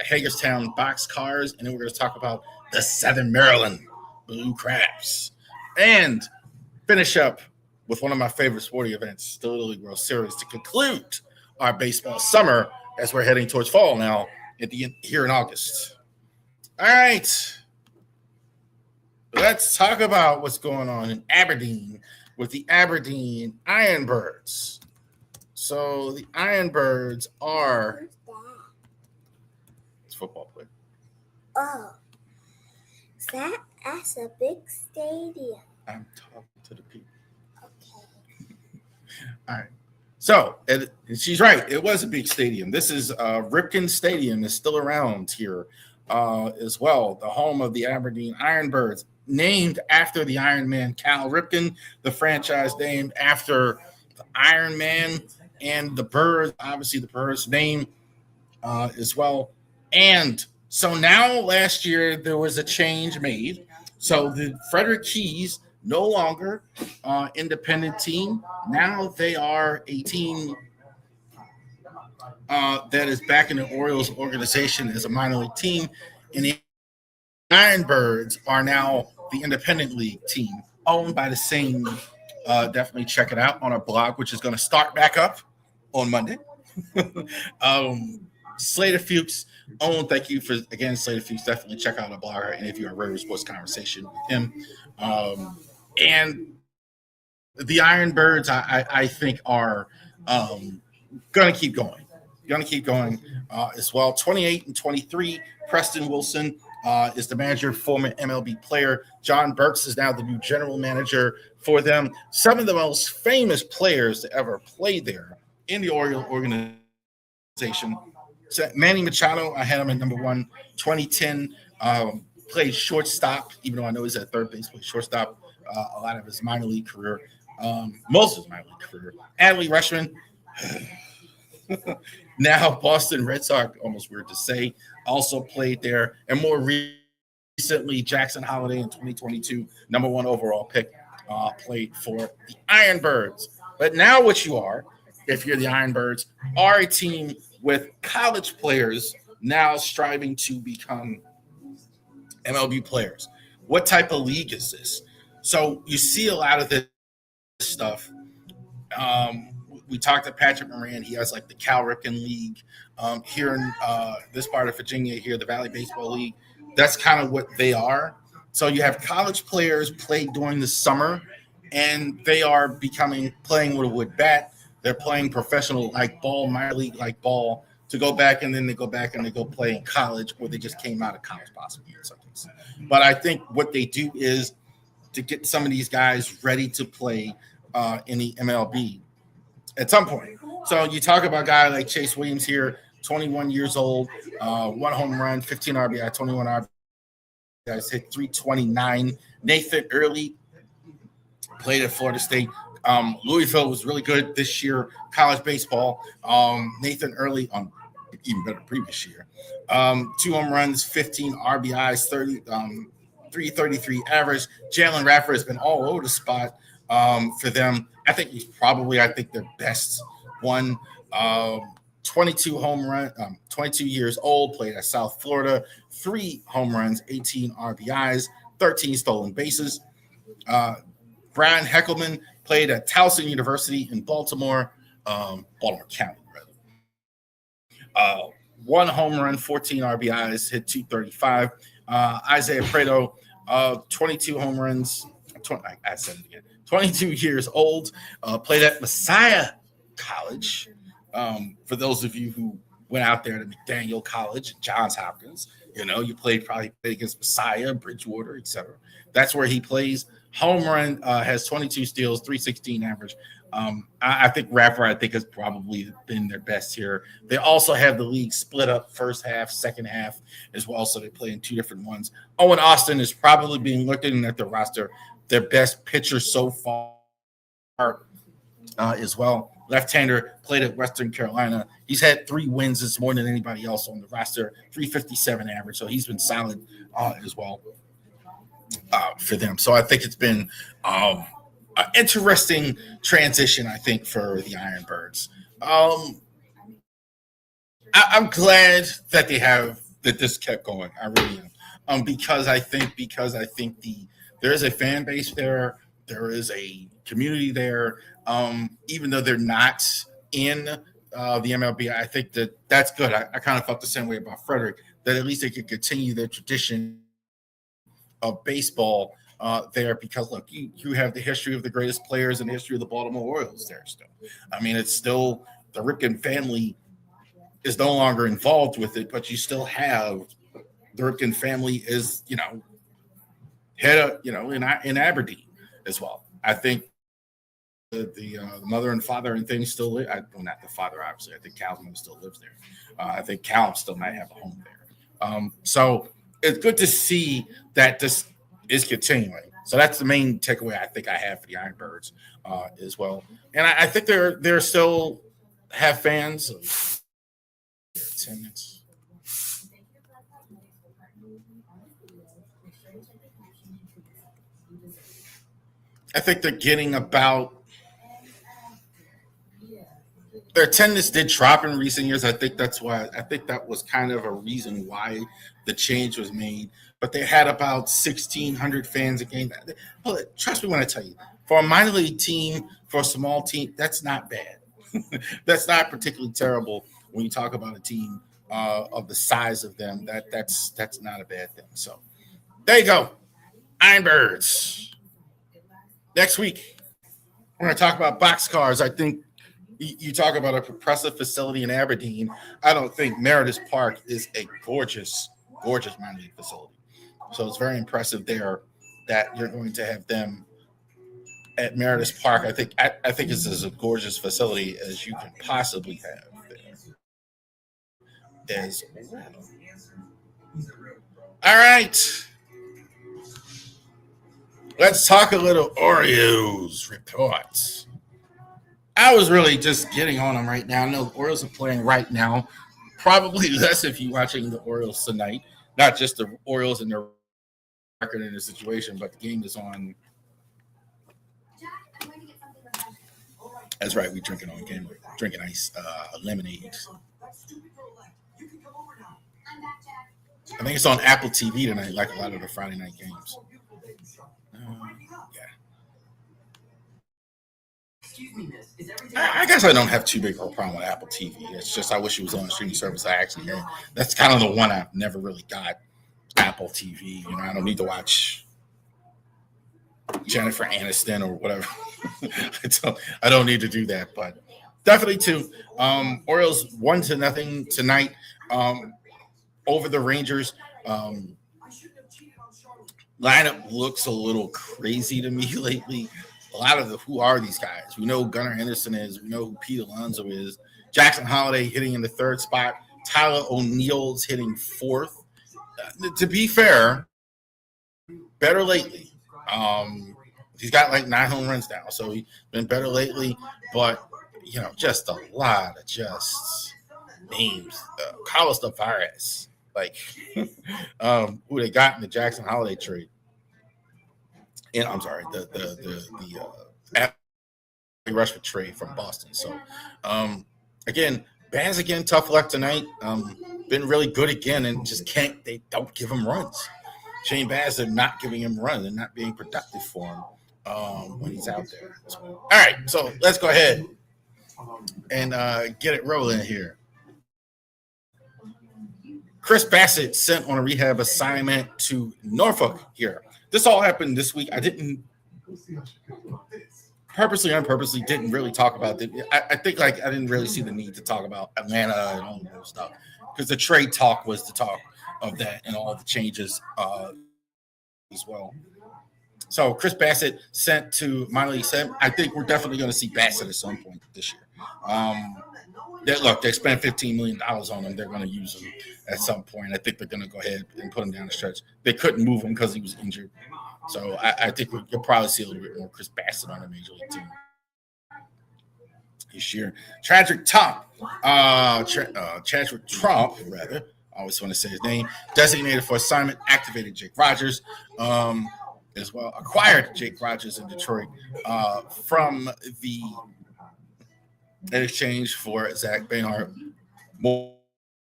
Hagerstown Boxcars, and then we're going to talk about the Southern Maryland Blue Crabs, and finish up with one of my favorite sporting events, the Little League World Series, to conclude our baseball summer as we're heading towards fall now here in August. All right. Let's talk about what's going on in Aberdeen with the Aberdeen Ironbirds. So the Ironbirds are Who's that? it's football player. Oh, that's a big stadium. I'm talking to the people. All right. So and she's right. It was a big stadium. This is Ripken Stadium is still around here as well. The home of the Aberdeen Ironbirds, named after the Iron Man Cal Ripken, the franchise named after the Iron Man and the Birds. Obviously, the Birds name as well. And so now last year there was a change made. So the Frederick Keys no longer independent team. Now they are a team that is back in the Orioles organization as a minor league team. And the Ironbirds are now the independent league team owned by the same. Definitely check it out on our blog, which is going to start back up on Monday. Slater Fuchs own. Thank you for again, Slater Fuchs. Definitely check out our blog and if you're a Ravori Sports conversation with him. And the Ironbirds, I think, are going to keep going. As well. 28 and 23. Preston Wilson is the manager, former MLB player. John Burks is now the new general manager for them. Some of the most famous players to ever play there in the Orioles organization. So Manny Machado, I had him at number 1. 2010, played shortstop, even though I know he's at third base, played shortstop a lot of his minor league career, most of his minor league career. Adley Rutschman, now Boston Red Sox, almost weird to say, also played there. And more recently, Jackson Holiday in 2022, number 1 overall pick, played for the Ironbirds. But now what you are, if you're the Ironbirds, are a team with college players now striving to become MLB players. What type of league is this? So you see a lot of this stuff. We talked to Patrick Moran. He has like the Cal Ripken League here in this part of Virginia, here, the Valley Baseball League. That's kind of what they are. So you have college players play during the summer, and they are playing with a wood bat. They're playing professional like ball, minor league like ball, to go back, and then they go back and they go play in college, or they just came out of college possibly in some cases. But I think what they do is to get some of these guys ready to play in the MLB at some point. So you talk about a guy like Chase Williams here, 21 years old, 1 home run, 15 RBI, 21 RBIs, hit 329. Nathan Early played at Florida State. Louisville was really good this year, college baseball. Nathan Early, even better previous year. 2 home runs, 15 RBIs, 333 average. Jalen Raffer has been all over the spot for them. I think he's probably, their best one. 22 home run, 22 years old, played at South Florida. 3 home runs, 18 RBIs, 13 stolen bases. Brian Heckelman played at Towson University in Baltimore County, rather. 1 home run, 14 RBIs, hit 235. Isaiah Prado, 22 home runs. I said it again. 22 years old, played at Messiah College. For those of you who went out there to McDaniel College, Johns Hopkins, you probably played against Messiah, Bridgewater, etc. That's where he plays. Home run, has 22 steals, 316 average. I think Raffer, has probably been their best here. They also have the league split up first half, second half as well, so they play in 2 different ones. Owen Austin is probably being looked at the roster, their best pitcher so far as well. Left-hander, played at Western Carolina. He's had 3 wins. It's more than anybody else on the roster, 357 average, so he's been solid as well for them. So I think it's been an interesting transition, I think, for the Ironbirds. I'm glad that this kept going. I really am. Because I think there is a fan base there. There is a community there. Even though they're not in the MLB, I think that's good. I kind of felt the same way about Frederick, that at least they could continue their tradition of baseball there, because look, you have the history of the greatest players in the history of the Baltimore Orioles there still. I mean, it's still the Ripken family is no longer involved with it, but you still have the Ripken family is, head up, in Aberdeen. as well. I think the mother and father and things still live. Well, not the father, obviously. I think Cal's mother still lives there. I think Cal still might have a home there. So it's good to see that this is continuing. So that's the main takeaway I think I have for the Ironbirds as well. And I think they're still have fans. Attendance. I think they're getting about their attendance did drop in recent years. I think that's why I think that was kind of a reason why the change was made. But they had about 1,600 fans a game. Trust me when I tell you, for a minor league team, for a small team, that's not bad. That's not particularly terrible when you talk about a team of the size of them. That's not a bad thing. So there you go, Ironbirds. Next week, we're going to talk about boxcars. I think you talk about a impressive facility in Aberdeen. I don't think Meredith Park is a gorgeous minor league facility. So it's very impressive there that you're going to have them at Meredith Park. I think it's as a gorgeous facility as you can possibly have there. As well. All right. Let's talk a little Orioles reports. I was really just getting on them right now. I know the Orioles are playing right now. Probably less if you're watching the Orioles tonight. Not just the Orioles and their record in the situation, but the game is on. That's right. We're drinking on game. Drinking ice, lemonade. I think it's on Apple TV tonight, like a lot of the Friday night games. I guess I don't have too big of a problem with Apple TV. It's just I wish it was on a streaming service I actually had. That's kind of the one I've never really got, Apple TV. I don't need to watch Jennifer Aniston or whatever. I don't need to do that, but definitely too. Orioles 1-0 tonight over the Rangers. Lineup looks a little crazy to me lately. A lot of who are these guys? We know who Gunnar Henderson is. We know who Pete Alonso is. Jackson Holliday hitting in the third spot. Tyler O'Neill's hitting fourth. To be fair, better lately. He's got like 9 home runs now, so he's been better lately. But just a lot of just names. Carlos Tavares, like who they got in the Jackson Holliday trade. And I'm sorry, the Rushford trade from Boston. So, again, Baz again, tough luck tonight. Been really good again, and just they don't give him runs. Shane Baz, they're not giving him runs. They're not being productive for him when he's out there. So, all right, so let's go ahead and get it rolling here. Chris Bassett sent on a rehab assignment to Norfolk here. This all happened this week. I didn't unpurposely didn't really talk about it. I think I didn't really see the need to talk about Atlanta and all that stuff because the trade talk was the talk of that and all the changes as well. So Chris Bassett sent to minor league. I think we're definitely going to see Bassett at some point this year. They spent $15 million on him. They're going to use him at some point. I think they're going to go ahead and put him down the stretch. They couldn't move him because he was injured. So I think you'll probably see a little bit more Chris Bassett on the major league team this year. Chadwick Trump, rather. I always want to say his name. Designated for assignment, activated Jake Rogers as well. Acquired Jake Rogers in Detroit from the in exchange for Zach Bainhart. More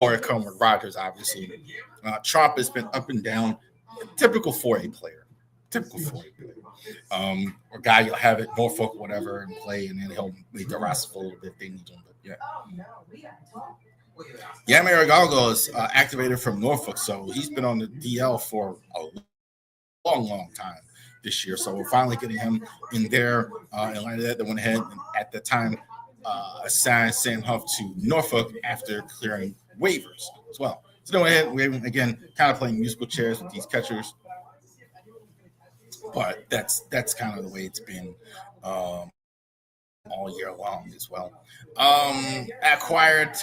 to come with Rogers, obviously. Trump has been up and down. Typical 4A player. Or guy you'll have it Norfolk, whatever, and play, and then he'll make the roster full if they need him. But yeah. Yamir Galgo is activated from Norfolk, so he's been on the DL for a long time this year. So we're finally getting him in there. And like that, they went ahead and at the time assigned Sam Huff to Norfolk after clearing waivers as well. So they went ahead and again, kind of playing musical chairs with these catchers. but that's kind of the way it's been all year long as well. Acquired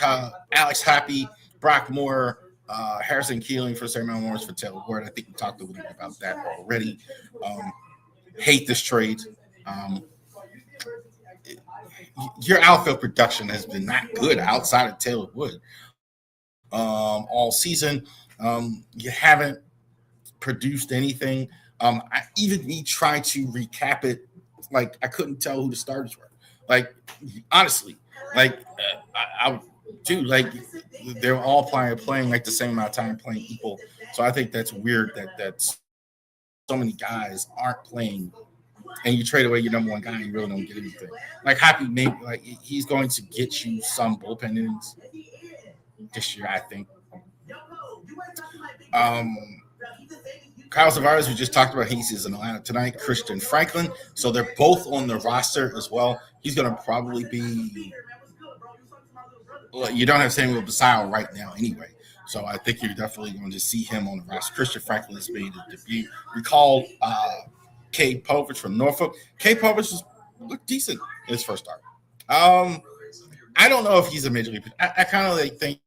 Alex Happy, Brock Moore, Harrison Keeling for St. Morris for Taylor Ward. I think we talked a little bit about that already. Hate this trade. Your outfield production has been not good outside of Taylor Wood all season. You haven't produced anything. Even me trying to recap it, like I couldn't tell who the starters were. Like honestly, like like they're all playing like the same amount of time, playing equal. So I think that's weird that so many guys aren't playing, and you trade away your number one guy, and you really don't get anything. Like Happy, maybe like he's going to get you some bullpen innings this year, I think. Kyle Tavares, we just talked about, he's in Atlanta tonight. Christian Franklin, so they're both on the roster as well. He's going to probably be. Well, you don't have Samuel Basallo right now anyway, so I think you're definitely going to see him on the roster. Christian Franklin has made a debut. Recall Cade Povich from Norfolk. Cade Povich looked decent in his first start. I don't know if he's a major league. I kind of think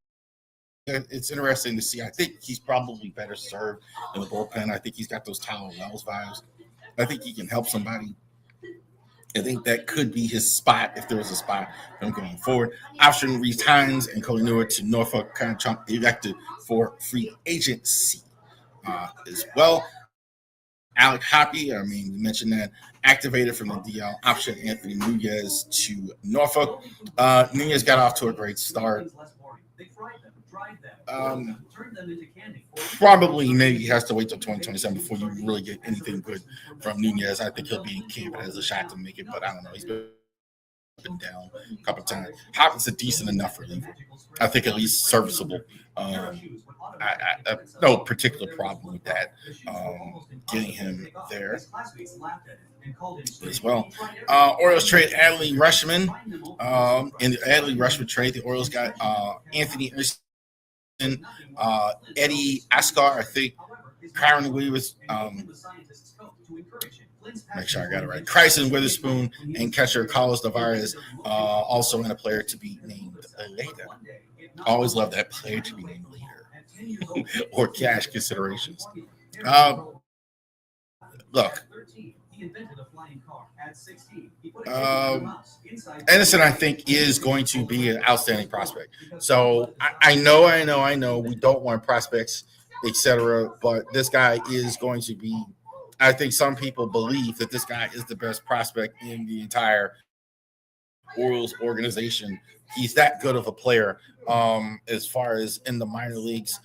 it's interesting to see. I think he's probably better served in the bullpen. I think he's got those Tyler Wells vibes. I think he can help somebody. I think that could be his spot if there was a spot for him going forward. Option Reese Hines and Cody Newer to Norfolk, kind of elected for free agency as well. Alec Hoppy, I mean, we mentioned that, activated from the DL. Option Anthony Nunez to Norfolk. Nunez got off to a great start. Probably maybe he has to wait till 2027 before you really get anything good from Nunez. I think he'll be in camp and has a shot to make it, but I don't know. He's been down a couple of times. Hopkins a decent enough reliever. I think at least serviceable. I no particular problem with that. Getting him there as well. Orioles trade Adley Rushman. In the Adley Rushman trade, the Orioles got Anthony Eddie Ascar, I think. Kyron Williams. Make sure I got it right. Kryson Witherspoon and catcher Carlos Tavares, also in a player to be named later. Always love that player to be named later or cash considerations. Look, Edison, I think, is going to be an outstanding prospect. So I know. We don't want prospects, etc. But this guy is going to be. I think some people believe that this guy is the best prospect in the entire Orioles organization. He's that good of a player. As far as in the minor leagues,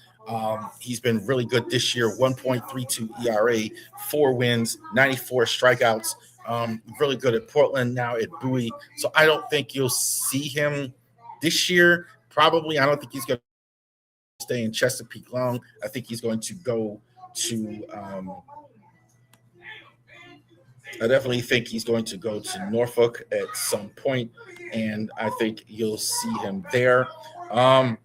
he's been really good this year. 1.32 ERA, 4 wins, 94 strikeouts. Really good at Portland, now at Bowie. So I don't think you'll see him this year. Probably, I don't think he's going to stay in Chesapeake long. I think he's going to go to. I definitely think he's going to go to Norfolk at some point, and I think you'll see him there. A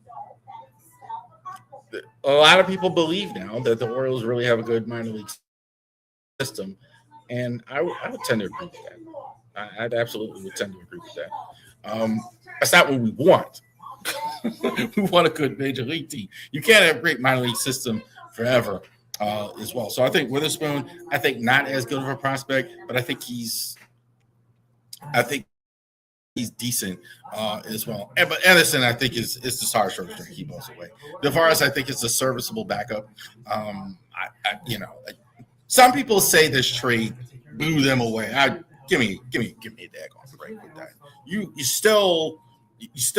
lot of people believe now that the Orioles really have a good minor league system, and I would tend to agree with that. I'd absolutely would tend to agree with that. That's not what we want. We want a good major league team. You can't have a great minor league system forever. As well. So I think Witherspoon, not as good of a prospect, but I think he's decent as well. But Edison, I think, is the star short string. He blows away. Tavares, I think, is a serviceable backup. Some people say this trade blew them away. Give me a daggone break with that. You still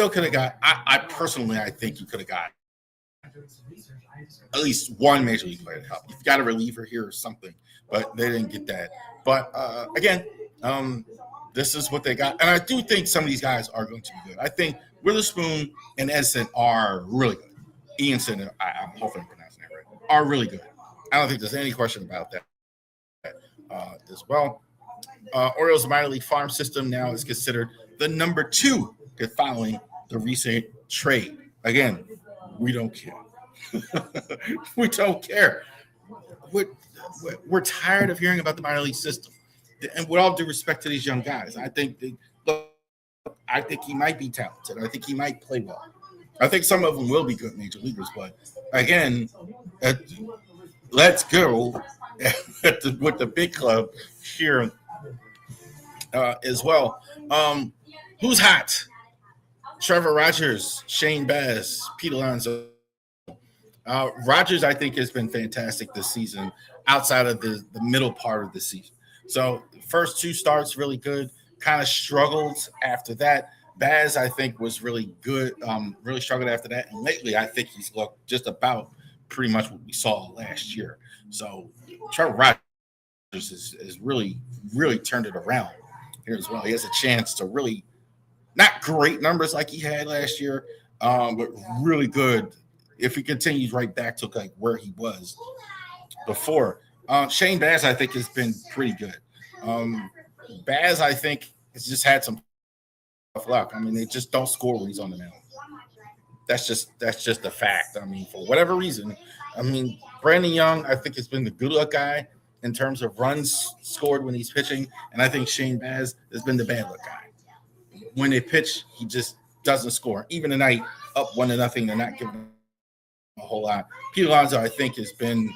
could have got. I personally, I think you could have got at least one major league player to help. You've got a reliever here or something, but they didn't get that. But again, this is what they got. And I do think some of these guys are going to be good. I think Witherspoon and Edson are really good. Ianson, I'm hoping I'm pronouncing that right, are really good. I don't think there's any question about that as well. Orioles minor league farm system now is considered the number 2 following the recent trade. Again, we don't care. We don't care. we're tired of hearing about the minor league system. And with all due respect to these young guys, I think he might be talented. I think he might play well. I think some of them will be good major leaguers. But again, let's go with the big club here as well. Who's hot? Trevor Rogers, Shane Baz, Pete Alonso. Rogers, I think, has been fantastic this season outside of the middle part of the season. So the first two starts really good, kind of struggled after that. Baz, I think, was really good, really struggled after that. And lately, I think he's looked just about pretty much what we saw last year. So Trevor Rogers has really, really turned it around here as well. He has a chance to really, not great numbers like he had last year, but really good if he continues right back to like where he was before. Shane Baz, I think, has been pretty good. Baz, I think, has just had some tough luck. I mean, they just don't score when he's on the mound. That's just a fact. I mean, for whatever reason, I mean, Brandon Young, I think, has been the good luck guy in terms of runs scored when he's pitching, and I think Shane Baz has been the bad luck guy. When they pitch, he just doesn't score. Even tonight, up 1-0, they're not giving a whole lot. Pete Alonso, I think, has been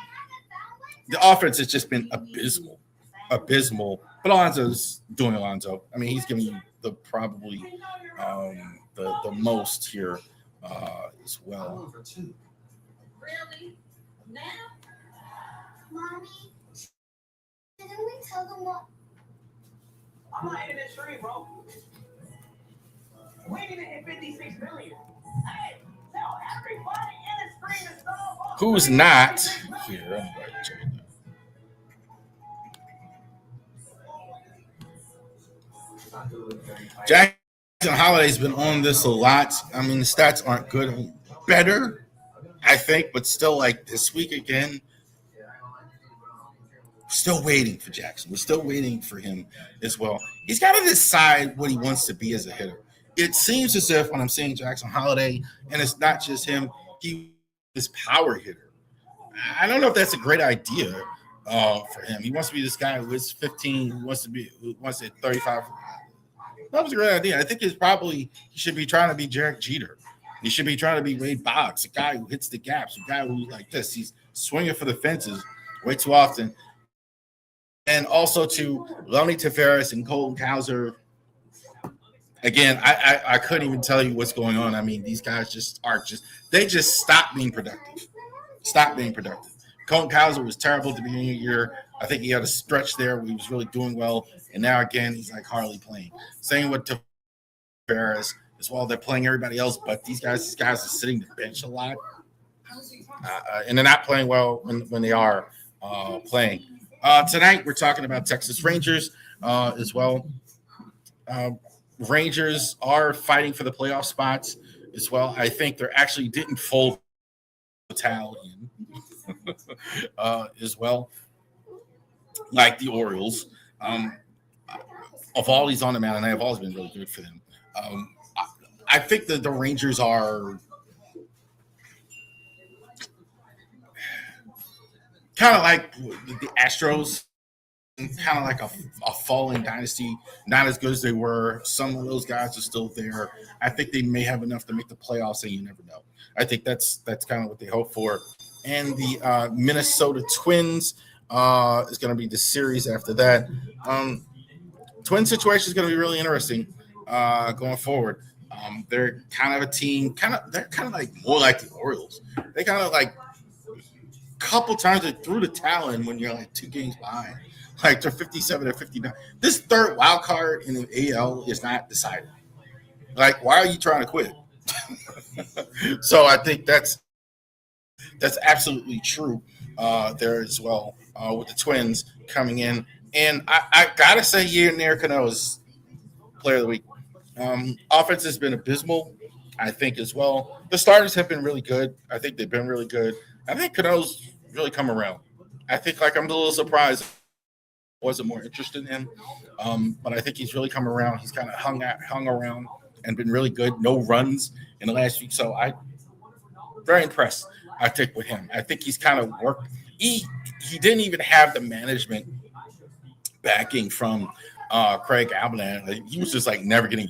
the offense has just been abysmal. But Alonso's doing Alonso. I mean, he's giving you the probably the most here as well. Really? Now? Mommy, didn't we tell them what? I'm not in this stream, bro. We need to hit 56 million. Hey, tell everybody in the stream to stop. Who's not here? Jackson Holiday's been on this a lot. I mean, the stats aren't good. I mean, better, I think, but still, like this week again, still waiting for Jackson. We're still waiting for him as well. He's got to decide what he wants to be as a hitter. It seems as if when I'm saying Jackson Holiday, and it's not just him, he is power hitter. I don't know if that's a great idea for him. He wants to be this guy who is 15, who wants to hit 35. That was a great idea. I think he should be trying to be Derek Jeter. He should be trying to be Wade Boggs, a guy who hits the gaps, a guy who's like this. He's swinging for the fences way too often. And also to Lonnie Tavares and Colton Cowser. Again, I couldn't even tell you what's going on. I mean, these guys just stopped being productive. Colton Cowser was terrible at the beginning of the year. I think he had a stretch there where he was really doing well. And now, again, he's like hardly playing. Same with Tavares as well. They're playing everybody else, but these guys are sitting the bench a lot. And they're not playing well when they are playing. Tonight, we're talking about Texas Rangers as well. Rangers are fighting for the playoff spots as well. I think they actually didn't fold the towel in as well, like the Orioles. Of all these on the mound, and they have always been really good for them. I think that the Rangers are kind of like the Astros, kind of like a falling dynasty, not as good as they were. Some of those guys are still there. I think they may have enough to make the playoffs, and you never know. I think that's kind of what they hope for. And the Minnesota Twins is going to be the series after that. Twin situation is going to be really interesting going forward. They're kind of a team, they're kind of like more like the Orioles. They kind of like a couple times they threw the towel in when you're like 2 games behind. Like they're 57 or 59. This third wild card in the AL is not decided. Like, why are you trying to quit? So I think that's absolutely true there as well with the Twins coming in. And I gotta say, Yernier Cano is player of the week. Offense has been abysmal, I think, as well. The starters have been really good. I think they've been really good. I think Cano's really come around. I think, like, I'm a little surprised I wasn't more interested in him. But I think he's really come around. He's kind of hung around and been really good. No runs in the last week. So I'm very impressed, I think, with him. I think he's kind of worked he didn't even have the management backing from Craig Aberdeen. Like, he was just like never getting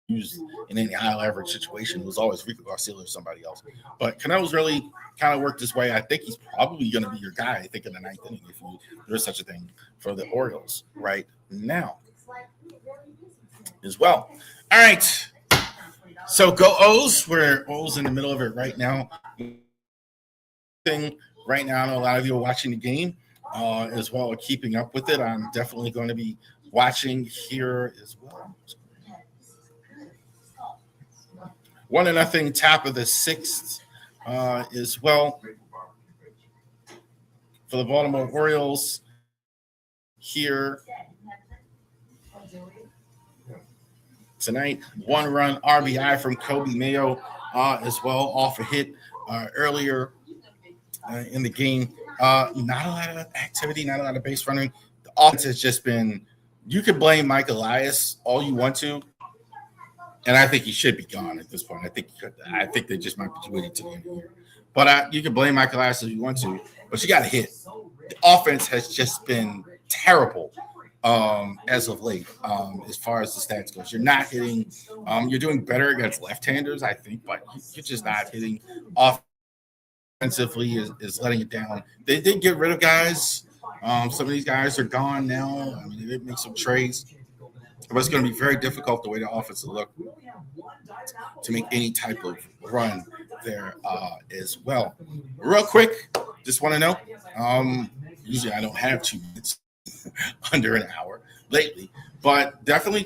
used in any high leverage situation. It was always Rico Garcia or somebody else. But Canelo's really kind of worked his way. I think he's probably going to be your guy, I think, in the ninth inning, if there's such a thing for the Orioles right now as well. All right. So go O's. We're O's in the middle of it right now. Right now, I know a lot of you are watching the game as well, keeping up with it. I'm definitely going to be watching here as well. 1-0, top of the sixth as well for the Baltimore Orioles here tonight. 1-run RBI from Kobe Mayo as well, off a hit earlier in the game. Not a lot of activity, not a lot of base running. The offense has just been, you can blame Mike Elias all you want to, and I think he should be gone at this point. I think they just might be waiting to the end of the year. But you can blame Mike Elias if you want to, but you got to hit. The offense has just been terrible as of late, as far as the stats goes. You're not hitting. You're doing better against left-handers, I think, but you're just not hitting. Offensively is letting it down. They did get rid of guys. Some of these guys are gone now. I mean, they did make some trades. But it's going to be very difficult the way the offense will look to make any type of run there as well. Real quick, just want to know, usually I don't have 2 minutes under an hour lately, but definitely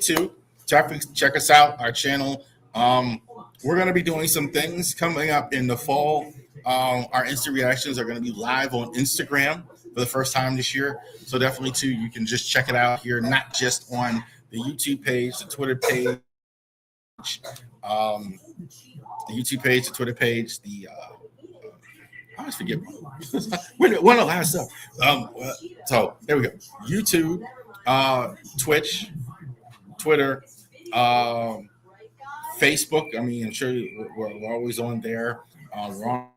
check us out, our channel. We're going to be doing some things coming up in the fall. Our instant reactions are going to be live on Instagram for the first time this year. So definitely, too, you can just check it out here, not just on the YouTube page, the Twitter page, the Twitter page, I always forget one of the last stuff. So there we go. YouTube, Twitch, Twitter, Facebook. I mean, I'm sure we're always on there. We're on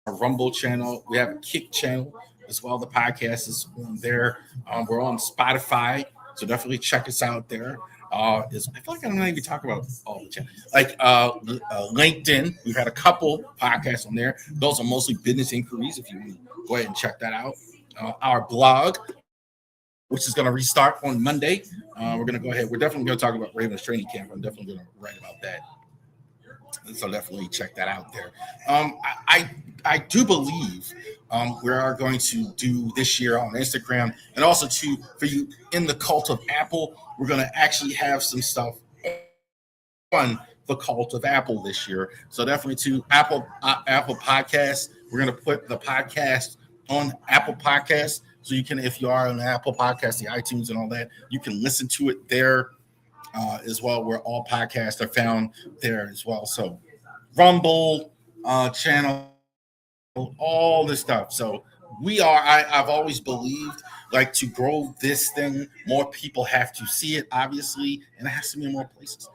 our Rumble channel. We have a Kick channel as well. The podcast is on there. We're on Spotify, so definitely check us out there. I feel like I'm not even talking about all the channels. Like LinkedIn, we've had a couple podcasts on there. Those are mostly business inquiries. If you want to go ahead and check that out. Our blog, which is going to restart on Monday. We're going to go ahead. We're definitely going to talk about Ravens training camp. I'm definitely going to write about that. So definitely check that out there. I do believe we are going to do this year on Instagram, and also for you in the cult of Apple, we're going to actually have some stuff on the cult of Apple this year. So definitely to Apple Podcasts. We're going to put the podcast on Apple Podcasts, so you can, if you are on Apple Podcasts, the iTunes and all that, you can listen to it there. As well, where all podcasts are found there as well. So Rumble channel, all this stuff. So I've always believed, like, to grow this thing, more people have to see it, obviously, and it has to be in more places.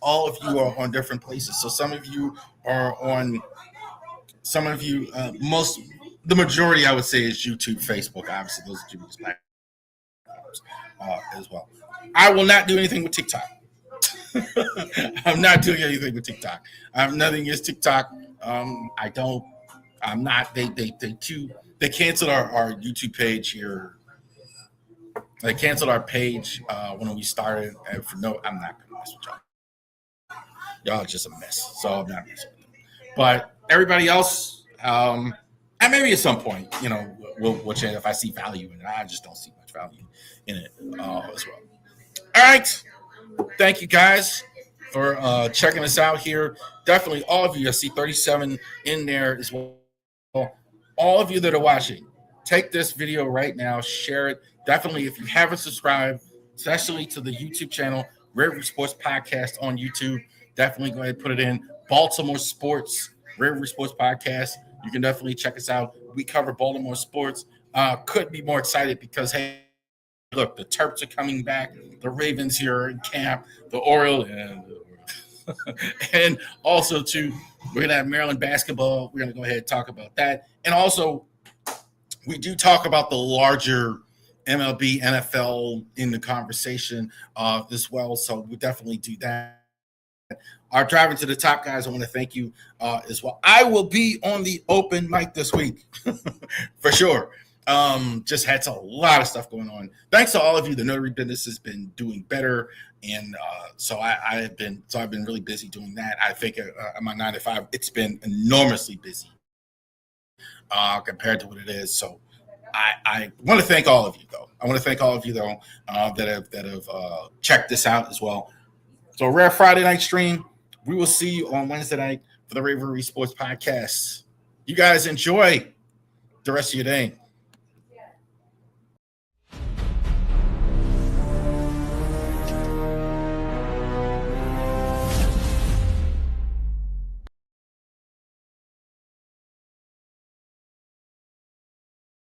All of you are on different places. So some of you are on, the majority, I would say, is YouTube, Facebook. Obviously, those are the biggest platforms as well. I will not do anything with TikTok. I'm not doing anything with TikTok. I have nothing against TikTok. I'm not. They canceled our YouTube page here. They canceled our page when we started. And I'm not gonna mess with y'all. Y'all are just a mess. So I'm not messing with them. But everybody else, and maybe at some point, we'll change if I see value in it. I just don't see much value in it as well. All right. Thank you guys for checking us out here. Definitely all of you. I see 37 in there as well. All of you that are watching, take this video right now, share it. Definitely, if you haven't subscribed, especially to the YouTube channel, Ravori Sports Podcast on YouTube, definitely go ahead and put it in. Baltimore Sports, Ravori Sports Podcast. You can definitely check us out. We cover Baltimore sports. Couldn't be more excited because, hey, look, the Terps are coming back. The Ravens here in camp. The Orioles, and also we're gonna have Maryland basketball. We're gonna go ahead and talk about that, and also we do talk about the larger MLB, NFL in the conversation as well. So we definitely do that. Our driving to the top guys, I want to thank you as well. I will be on the open mic this week for sure. Just had a lot of stuff going on. Thanks to all of you. The notary business has been doing better, and so I've been really busy doing that. I think my 9 to 5, it's been enormously busy compared to what it is. So I want to thank all of you, though. That have checked this out as well. So rare Friday night stream. We will see you on Wednesday night for the Ravori Sports Podcast. You guys enjoy the rest of your day.